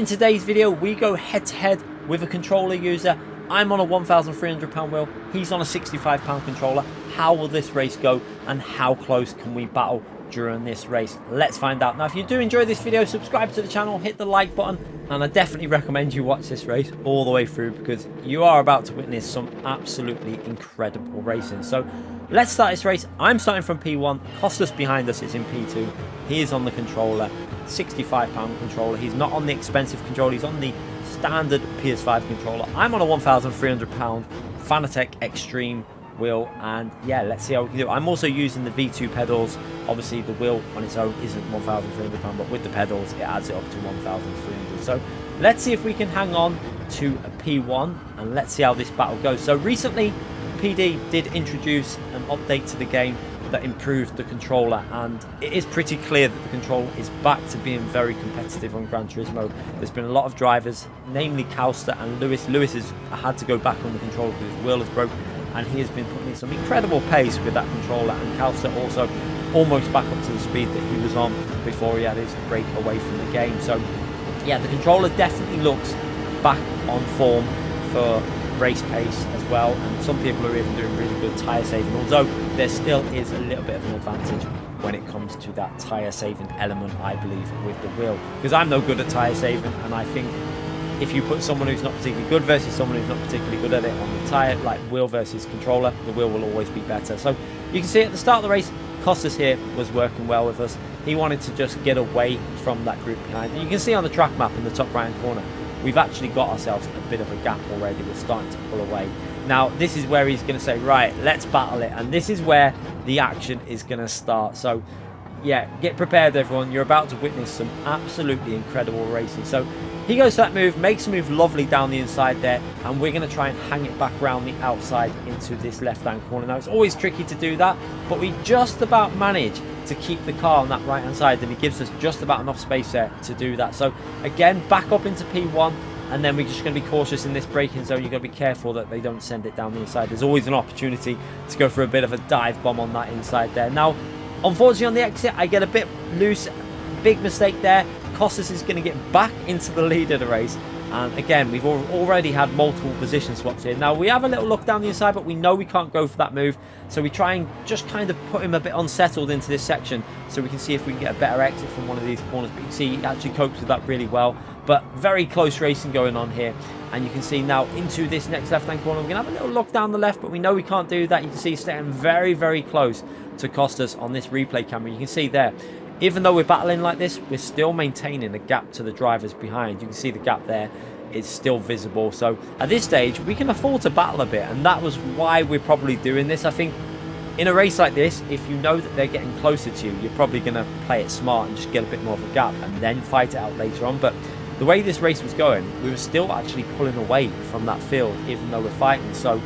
in today's video, we go head to head with a controller user. I'm on a £1,300 wheel, he's on a £65 controller. How will this race go, and how close can we battle during this race? Let's find out. Now, if you do enjoy this video, subscribe to the channel, hit the like button, and I definitely recommend you watch this race all the way through, because you are about to witness some absolutely incredible racing. So let's start this race. I'm starting from P1. Costas behind us is in P2. He is on the controller, £65 controller. He's not on the expensive controller, he's on the standard PS5 controller. I'm on a £1,300 Fanatec Extreme wheel, and yeah, let's see how we can do. I'm also using the V2 pedals. Obviously the wheel on its own isn't £1,300, but with the pedals it adds it up to 1,300. So let's see if we can hang on to a P1, and let's see how this battle goes. So recently PD did introduce an update to the game that improved the controller, and it is pretty clear that the controller is back to being very competitive on Gran Turismo. There's been a lot of drivers, namely Corsair and Lewis. Lewis has had to go back on the controller because his wheel has broke, and he has been putting in some incredible pace with that controller, and Corsair also almost back up to the speed that he was on before he had his break away from the game. So yeah, the controller definitely looks back on form for race pace as well, and some people are even doing really good tyre saving, although there still is a little bit of an advantage when it comes to that tyre saving element, I believe, with the wheel, because I'm no good at tyre saving, and I think if you put someone who's not particularly good versus someone who's not particularly good at it on the tyre, like wheel versus controller, the wheel will always be better. So you can see at the start of the race, Costas here was working well with us. He wanted to just get away from that group behind. And you can see on the track map in the top right hand corner, we've actually got ourselves a bit of a gap already. We're starting to pull away. Now, this is where he's going to say, right, let's battle it. And this is where the action is going to start. So, yeah, get prepared, everyone. You're about to witness some absolutely incredible racing. So, he goes for that move, makes a move lovely down the inside there. And we're going to try and hang it back around the outside into this left-hand corner. Now, it's always tricky to do that, but we just about manage to keep the car on that right hand side, and he gives us just about enough space there to do that. So again, back up into P1, and then we're just going to be cautious in this braking zone. You've got to be careful that they don't send it down the inside. There's always an opportunity to go for a bit of a dive bomb on that inside there. Now, unfortunately on the exit, I get a bit loose. Big mistake there. Costas is going to get back into the lead of the race. And again, we've already had multiple position swaps here. Now, we have a little look down the inside, but we know we can't go for that move. So we try and just kind of put him a bit unsettled into this section so we can see if we can get a better exit from one of these corners. But you can see he actually copes with that really well. But very close racing going on here. And you can see now into this next left-hand corner, we're going to have a little look down the left, but we know we can't do that. You can see he's staying very, very close to Costas on this replay camera. You can see there, even though we're battling like this, we're still maintaining a gap to the drivers behind. You can see the gap there is still visible. So at this stage, we can afford to battle a bit, and that was why we're probably doing this. I think in a race like this, if you know that they're getting closer to you, you're probably going to play it smart and just get a bit more of a gap and then fight it out later on. But the way this race was going, we were still actually pulling away from that field, even though we're fighting. So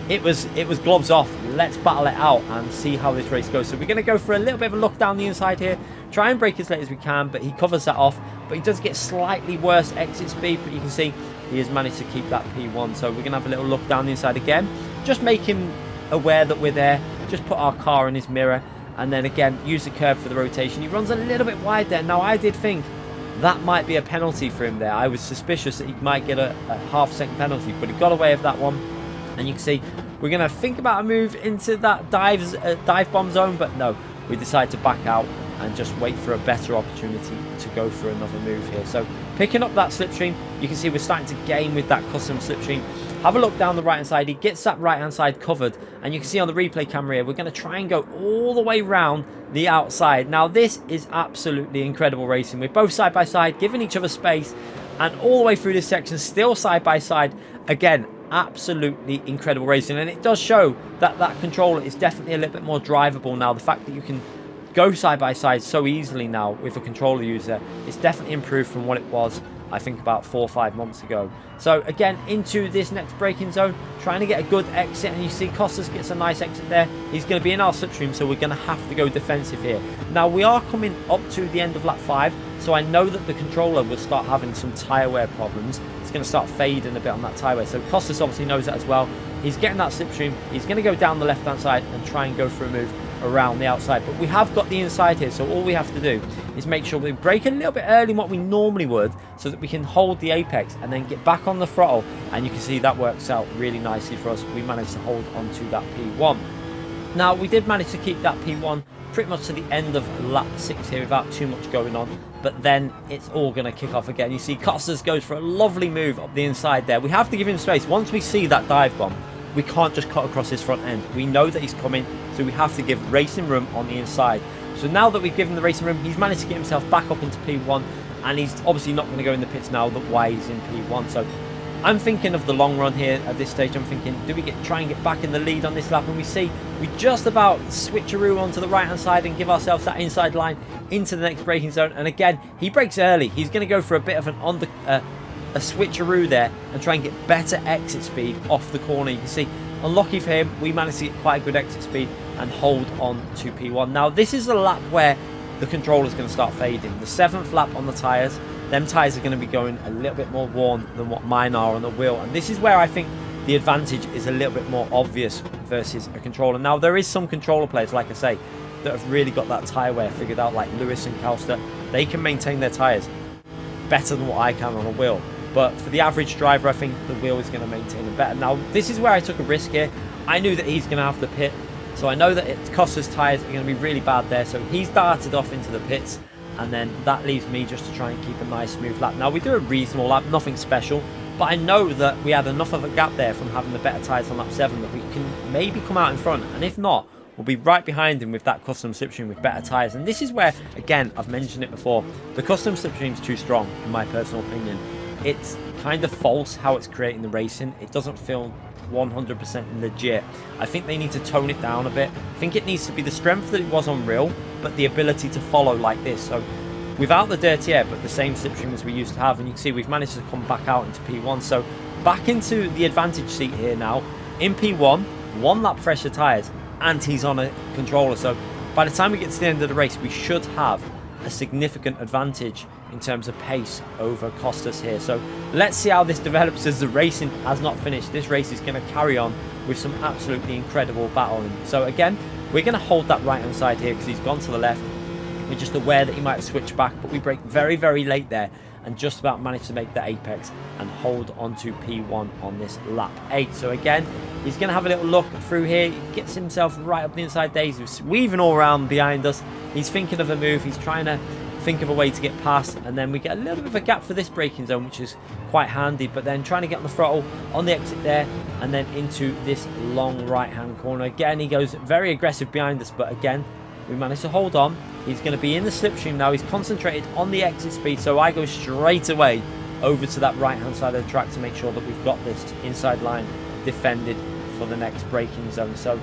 it was gloves off. Let's battle it out and see how this race goes. So we're going to go for a little bit of a look down the inside here, try and brake as late as we can, but he covers that off. But he does get slightly worse exit speed, but you can see he has managed to keep that P1. So we're going to have a little look down the inside again, just make him aware that we're there, just put our car in his mirror, and then again use the curb for the rotation. He runs a little bit wide there. Now, I did think that might be a penalty for him there. I was suspicious that he might get a half-second penalty, but he got away with that one. And you can see we're going to think about a move into that dive bomb zone, but no, we decide to back out and just wait for a better opportunity to go for another move here. So picking up that slipstream, you can see we're starting to gain with that custom slipstream. Have a look down the right hand side. He gets that right hand side covered, and you can see on the replay camera here, we're going to try and go all the way round the outside. Now, this is absolutely incredible racing. We're both side by side, giving each other space, and all the way through this section, still side by side. Again, absolutely incredible racing, and it does show that that controller is definitely a little bit more drivable now. The fact that you can go side by side so easily now with a controller user, it's definitely improved from what it was, I think, about 4 or 5 months ago. So again, into this next braking zone, trying to get a good exit, and you see Costas gets a nice exit there. He's going to be in our slipstream, so we're going to have to go defensive here. Now, we are coming up to the end of lap 5, so I know that the controller will start having some tyre wear problems. It's going to start fading a bit on that tyre wear, so Costas obviously knows that as well. He's getting that slipstream. He's going to go down the left-hand side and try and go for a move around the outside, but we have got the inside here, so all we have to do is make sure we brake a little bit early in what we normally would, so that we can hold the apex and then get back on the throttle. And you can see that works out really nicely for us. We managed to hold onto that P1. Now, we did manage to keep that P1 pretty much to the end of lap 6 here without too much going on, but then it's all going to kick off again. You see Costas goes for a lovely move up the inside there. We have to give him space. Once we see that dive bomb, we can't just cut across his front end. We know that he's coming, so we have to give racing room on the inside. So now that we've given the racing room, he's managed to get himself back up into P1, and he's obviously not going to go in the pits now that why he's in P1. So I'm thinking of the long run here at this stage. I'm thinking, do we try and get back in the lead on this lap? And we see we just about switcheroo onto the right hand side and give ourselves that inside line into the next braking zone. And again, he brakes early. He's going to go for a bit of a switcheroo there and try and get better exit speed off the corner. You can see, unlucky for him, we managed to get quite a good exit speed and hold on to P1. Now, this is a lap where the controller's going to start fading. The 7th lap on the tyres. Them tyres are going to be going a little bit more worn than what mine are on the wheel. And this is where I think the advantage is a little bit more obvious versus a controller. Now, there is some controller players, like I say, that have really got that tyre wear figured out, like Lewis and Calster. They can maintain their tyres better than what I can on a wheel. But for the average driver, I think the wheel is going to maintain it better. Now, this is where I took a risk here. I knew that he's going to have to pit. So I know that it costs us tyres are going to be really bad there. So he's darted off into the pits. And then that leaves me just to try and keep a nice smooth lap. Now, we do a reasonable lap, nothing special, but I know that we had enough of a gap there from having the better tyres on lap 7 that we can maybe come out in front. And if not, we'll be right behind him with that custom slipstream with better tyres. And this is where, again, I've mentioned it before, the custom slipstream is too strong, in my personal opinion. It's kind of false how it's creating the racing. It doesn't feel 100% legit. I think they need to tone it down a bit. I think it needs to be the strength that it was on real, but the ability to follow like this. So without the dirty air, but the same slipstream as we used to have. And you can see we've managed to come back out into P1. So back into the advantage seat here now. In P1, 1 lap fresher tyres, and he's on a controller. So by the time we get to the end of the race, we should have a significant advantage in terms of pace over Costas here. So let's see how this develops, as the racing has not finished. This race is going to carry on with some absolutely incredible battling. So again, we're going to hold that right hand side here because he's gone to the left. We're just aware that he might have switched back, but we brake very, very late there and just about managed to make the apex and hold onto P1 on this lap 8. So again, he's going to have a little look through here. He gets himself right up the inside there. He's weaving all around behind us. He's thinking of a move. He's trying to think of a way to get past, and then we get a little bit of a gap for this braking zone, which is quite handy, but then trying to get on the throttle on the exit there and then into this long right hand corner. Again, he goes very aggressive behind us, but again, we managed to hold on. He's going to be in the slipstream now. He's concentrated on the exit speed, so I go straight away over to that right hand side of the track to make sure that we've got this inside line defended for the next braking zone. So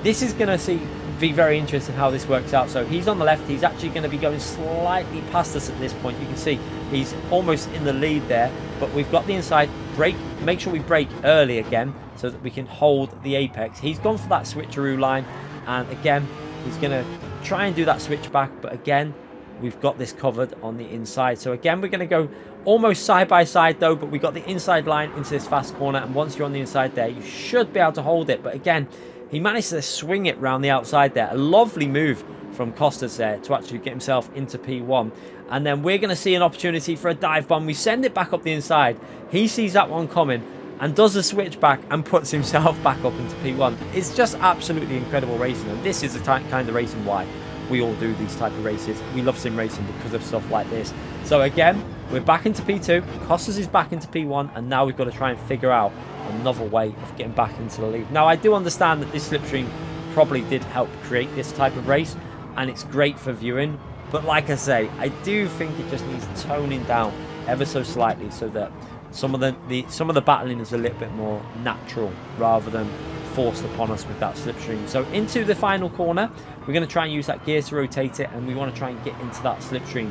this is going to be very interesting how this works out. So he's on the left. He's actually going to be going slightly past us at this point. You can see he's almost in the lead there, but we've got the inside. Brake, make sure we brake early again so that we can hold the apex. He's gone for that switcheroo line, and again, he's going to try and do that switch back, but again, we've got this covered on the inside. So again, we're going to go almost side by side though, but we got the inside line into this fast corner, and once you're on the inside there, you should be able to hold it. But again, he managed to swing it round the outside there. A lovely move from Costas there to actually get himself into P1. And then we're going to see an opportunity for a dive bomb. We send it back up the inside. He sees that one coming and does a switch back and puts himself back up into P1. It's just absolutely incredible racing, and this is the kind of racing why we all do these type of races. We love sim racing because of stuff like this. So again, we're back into P2. Costas is back into P1, and now we've got to try and figure out another way of getting back into the lead. Now, I do understand that this slipstream probably did help create this type of race, and it's great for viewing, but like I say, I do think it just needs toning down ever so slightly so that some of the battling is a little bit more natural rather than forced upon us with that slipstream. So into the final corner, we're going to try and use that gear to rotate it, and we want to try and get into that slipstream.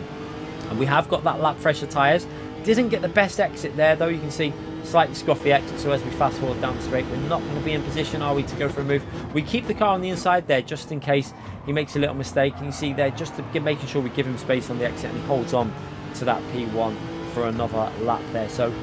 And we have got that lap fresher tyres. Didn't get the best exit there though. You can see slightly scuffy exit, so as we fast forward down the straight, we're not going to be in position, are we, to go for a move. We keep the car on the inside there just in case he makes a little mistake, and you see there just to making sure we give him space on the exit, and he holds on to that P1 for another lap there. So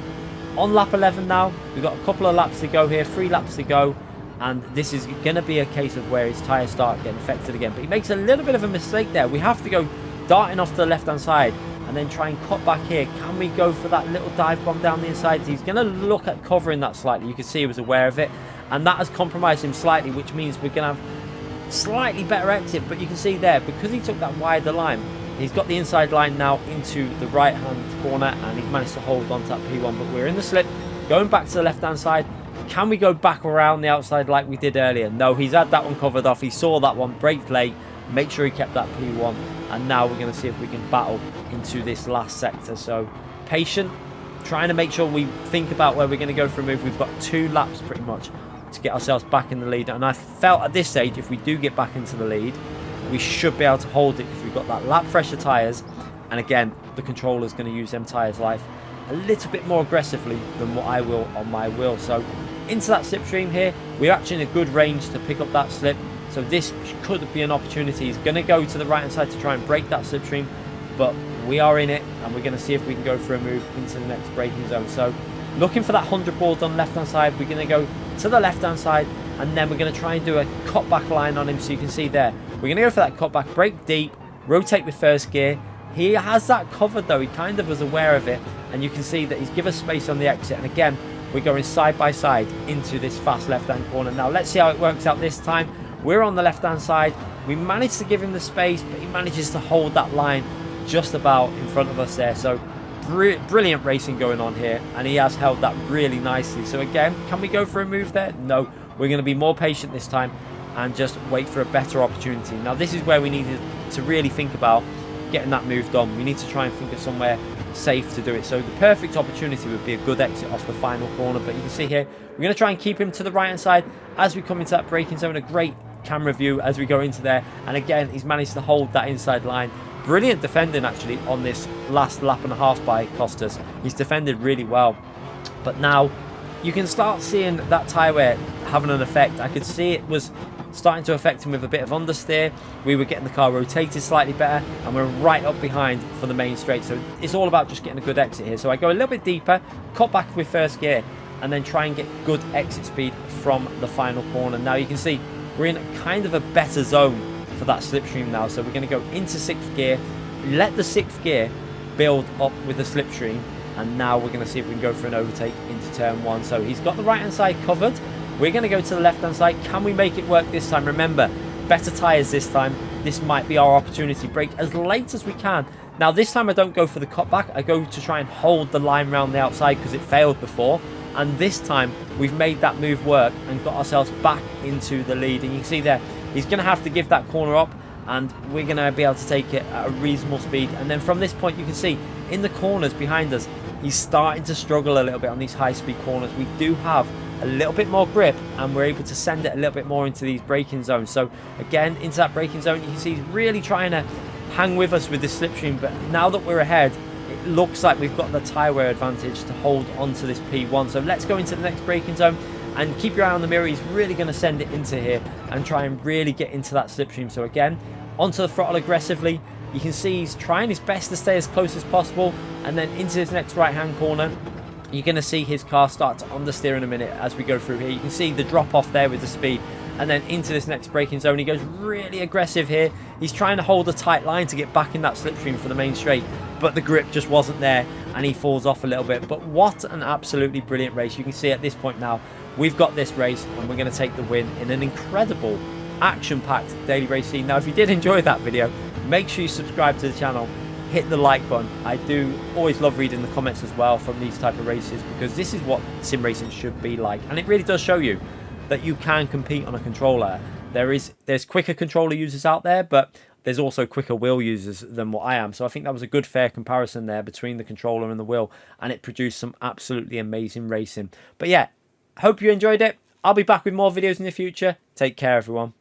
on lap 11 now, we've got a couple of laps to go here, 3 laps to go, and this is going to be a case of where his tyres start getting affected again. But he makes a little bit of a mistake there. We have to go darting off to the left hand side and then try and cut back here. Can we go for that little dive bomb down the inside? He's going to look at covering that slightly. You can see he was aware of it, and that has compromised him slightly, which means we're going to have slightly better exit. But you can see there, because he took that wider line, he's got the inside line now into the right hand corner, and he's managed to hold on to that P1. But we're in the slip, going back to the left hand side. Can we go back around the outside like we did earlier? No, he's had that one covered off. He saw that one, braked late, make sure he kept that P1, and now we're going to see if we can battle into this last sector. So patient, trying to make sure we think about where we're going to go for a move. We've got 2 laps pretty much to get ourselves back in the lead, and I felt at this stage, if we do get back into the lead, we should be able to hold it because we've got that lap fresher tyres, and again, the controller's going to use them tyres life a little bit more aggressively than what I will on my wheel. So into that slipstream here, we're actually in a good range to pick up that slip, so this could be an opportunity. He's going to go to the right hand side to try and break that slipstream, but we are in it, and we're going to see if we can go for a move into the next braking zone. So looking for that 100 board on left hand side, we're going to go to the left hand side, and then we're going to try and do a cut back line on him. So you can see there, we're going to go for that cut back, brake deep, rotate with first gear. He has that covered though, he kind of was aware of it, and you can see that he's given us space on the exit, and again we're going side by side into this fast left hand corner. Now let's see how it works out this time. We're on the left hand side, we managed to give him the space, but he manages to hold that line just about in front of us there. So brilliant racing going on here, and he has held that really nicely. So again, can we go for a move there? No, we're going to be more patient this time and just wait for a better opportunity. Now this is where we needed to really think about getting that move done. We need to try and think of somewhere safe to do it. So the perfect opportunity would be a good exit off the final corner, but you can see here we're going to try and keep him to the right hand side as we come into that braking zone. A great camera view as we go into there, and again he's managed to hold that inside line. Brilliant defending actually on this last lap and a half by Costas. He's defended really well, but now you can start seeing that tyre wear having an effect. I could see it was starting to affect him with a bit of understeer. We were getting the car rotated slightly better, and we're right up behind for the main straight. So it's all about just getting a good exit here. So I go a little bit deeper, cut back with first gear, and then try and get good exit speed from the final corner. Now you can see we're in kind of a better zone for that slipstream now. So we're going to go into 6th gear, let the 6th gear build up with the slipstream, and now we're going to see if we can go for an overtake into turn 1. So he's got the right hand side covered. We're going to go to the left hand side. Can we make it work this time? Remember, better tyres this time. This might be our opportunity. Brake as late as we can. Now this time I don't go for the cutback. I go to try and hold the line around the outside because it failed before. And this time we've made that move work and got ourselves back into the lead. And you can see there, he's going to have to give that corner up, and we're going to be able to take it at a reasonable speed. And then from this point you can see in the corners behind us, he's starting to struggle a little bit on these high-speed corners. We do have a little bit more grip, and we're able to send it a little bit more into these braking zones. So again, into that braking zone, you can see he's really trying to hang with us with this slipstream, but now that we're ahead, it looks like we've got the tyre wear advantage to hold onto this P1. So let's go into the next braking zone, and keep your eye on the mirror. He's really going to send it into here and try and really get into that slipstream. So again, onto the throttle aggressively. You can see he's trying his best to stay as close as possible, and then into this next right hand corner, you're going to see his car start to understeer in a minute as we go through here. You can see the drop off there with the speed, and then into this next braking zone he goes really aggressive here. He's trying to hold a tight line to get back in that slipstream for the main straight, but the grip just wasn't there and he falls off a little bit. But what an absolutely brilliant race. You can see at this point now we've got this race, and we're going to take the win in an incredible action-packed daily race scene. Now if you did enjoy that video, make sure you subscribe to the channel, hit the like button. I do always love reading the comments as well from these type of races, because this is what sim racing should be like, and it really does show you that you can compete on a controller. There's quicker controller users out there, but there's also quicker wheel users than what I am. So I think that was a good fair comparison there between the controller and the wheel, and it produced some absolutely amazing racing. But yeah, hope you enjoyed it. I'll be back with more videos in the future. Take care, everyone.